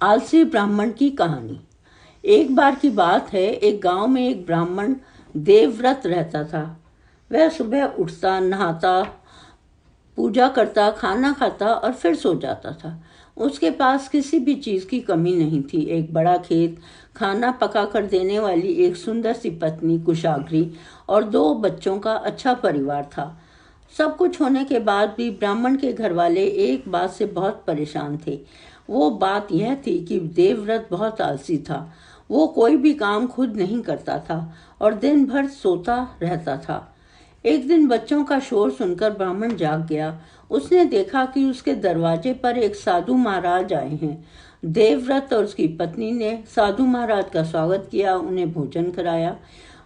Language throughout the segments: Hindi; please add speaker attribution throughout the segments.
Speaker 1: आलसी ब्राह्मण की कहानी। एक बार की बात है, एक गांव में एक ब्राह्मण देवव्रत रहता था। वह सुबह उठता, नहाता, पूजा करता, खाना खाता और फिर सो जाता था। उसके पास किसी भी चीज की कमी नहीं थी। एक बड़ा खेत, खाना पका कर देने वाली एक सुंदर सी पत्नी कुशाग्री और 2 बच्चों का अच्छा परिवार था। सब कुछ होने के बाद भी ब्राह्मण के घर वाले एक बात से बहुत परेशान थे। वो बात यह थी कि देवव्रत बहुत आलसी था। वो कोई भी काम खुद नहीं करता था और दिन भर सोता रहता था। एक दिन बच्चों का शोर सुनकर ब्राह्मण जाग गया। उसने देखा कि उसके दरवाजे पर एक साधु महाराज आए हैं। देवव्रत और उसकी पत्नी ने साधु महाराज का स्वागत किया, उन्हें भोजन कराया।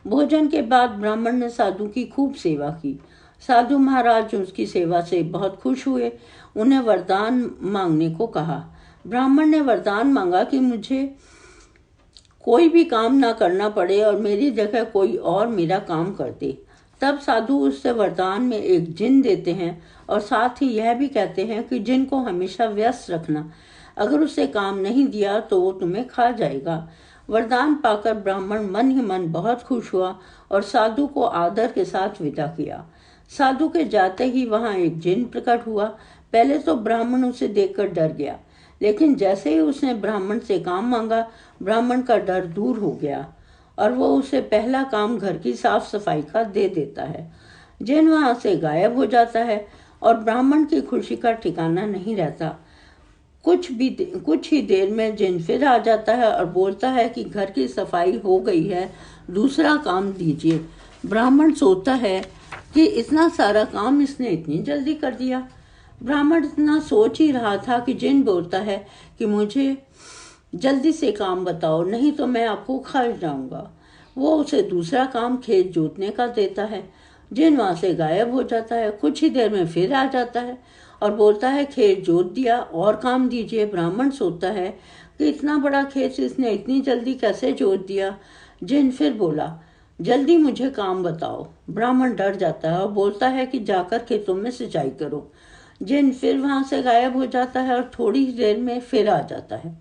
Speaker 1: भोजन के बाद ब्राह्मण ने साधु की खूब सेवा की। साधु महाराज उसकी सेवा से बहुत खुश हुए। उन्हें वरदान मांगने को कहा। ब्राह्मण ने वरदान मांगा कि मुझे कोई भी काम ना करना पड़े और मेरी जगह कोई और मेरा काम कर दे। तब साधु उससे वरदान में एक जिन देते हैं और साथ ही यह भी कहते हैं कि जिन को हमेशा व्यस्त रखना। अगर उसे काम नहीं दिया तो वो तुम्हें खा जाएगा। वरदान पाकर ब्राह्मण मन ही मन बहुत खुश हुआ और साधु को आदर के साथ विदा किया। साधु के जाते ही वहां एक जिन प्रकट हुआ। पहले तो ब्राह्मण उसे देखकर डर गया, लेकिन जैसे ही उसने ब्राह्मण से काम मांगा, ब्राह्मण का डर दूर हो गया और वो उसे पहला काम घर की साफ सफाई का दे देता है। जिन वहां से गायब हो जाता है और ब्राह्मण की खुशी का ठिकाना नहीं रहता। कुछ ही देर में जिन फिर आ जाता है और बोलता है कि घर की सफाई हो गई है, दूसरा काम दीजिए। ब्राह्मण सोचता है कि इतना सारा काम इसने इतनी जल्दी कर दिया। ब्राह्मण इतना सोच ही रहा था कि जिन बोलता है कि मुझे जल्दी से काम बताओ, नहीं तो मैं आपको खा जाऊंगा। वो उसे दूसरा काम खेत जोतने का देता है। जिन वहां से गायब हो जाता है। कुछ ही देर में फिर आ जाता है और बोलता है खेत जोत दिया, और काम दीजिए। ब्राह्मण सोचता है कि इतना बड़ा खेत इसने इतनी जल्दी कैसे जोत दिया। जिन फिर बोला, जल्दी मुझे काम बताओ। ब्राह्मण डर जाता है और बोलता है कि जाकर खेतों में सिंचाई करो। जिन फिर वहां से गायब हो जाता है और थोड़ी ही देर में फिर आ जाता है।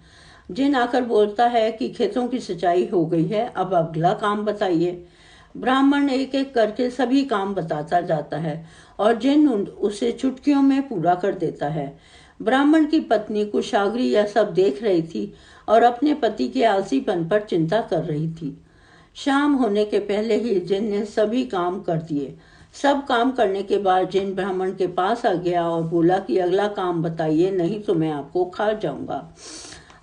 Speaker 1: जिन आकर बोलता है कि खेतों की सिंचाई हो गई है, अब अगला काम बताइए। ब्राह्मण एक एक करके सभी काम बताता जाता है और जिन उसे चुटकियों में पूरा कर देता है। ब्राह्मण की पत्नी कुशाग्री यह सब देख रही थी और अपने पति के आलसीपन पर चिंता कर रही थी। शाम होने के पहले ही जिन ने सभी काम कर दिए। सब काम करने के बाद जिन ब्राह्मण के पास आ गया और बोला कि अगला काम बताइए, नहीं तो मैं आपको खा जाऊंगा।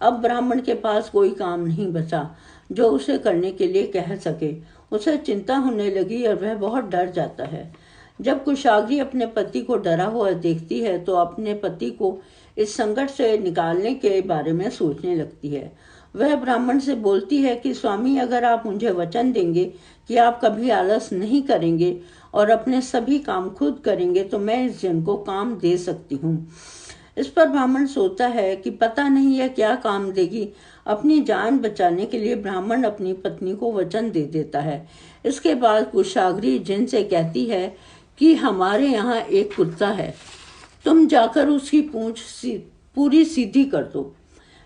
Speaker 1: अब ब्राह्मण के पास कोई काम नहीं बचा जो उसे करने के लिए कह सके। उसे चिंता होने लगी और वह बहुत डर जाता है। जब कुशाग्री अपने पति को डरा हुआ देखती है तो अपने पति को इस संकट से निकालने के बारे में सोचने लगती है। वह ब्राह्मण से बोलती है कि स्वामी, अगर आप मुझे वचन देंगे कि आप कभी आलस नहीं करेंगे और अपने सभी काम खुद करेंगे तो मैं इस जन को काम दे सकती हूँ। इस पर ब्राह्मण सोचता है कि पता नहीं यह क्या काम देगी। अपनी जान बचाने के लिए ब्राह्मण अपनी पत्नी को वचन दे देता है। इसके बाद कुशाग्री जिन से कहती है कि हमारे यहाँ एक कुत्ता है, तुम जाकर उसकी पूंछ पूरी सीधी कर दो।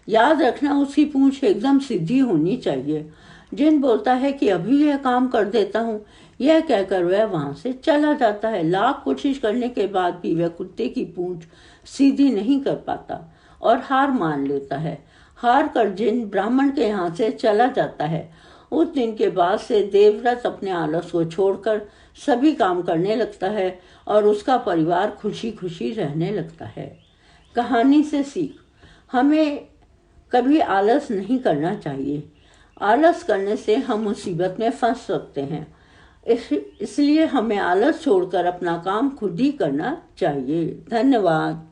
Speaker 1: याद रखना, उसकी पूंछ एकदम सीधी होनी चाहिए। जिन बोलता है कि अभी यह काम कर देता हूँ। यह कहकर वह वहां से चला जाता है। लाख कोशिश करने के बाद भी वह कुत्ते की पूंछ सीधी नहीं कर पाता और हार मान लेता है। हार कर जिन ब्राह्मण के यहाँ से चला जाता है। उस दिन के बाद से देवव्रत अपने आलस को छोड़कर सभी काम करने लगता है और उसका परिवार खुशी खुशी रहने लगता है। कहानी से सीख, हमें कभी आलस नहीं करना चाहिए। आलस करने से हम मुसीबत में फंस सकते हैं। इसलिए हमें आलस छोड़कर अपना काम खुद ही करना चाहिए। धन्यवाद।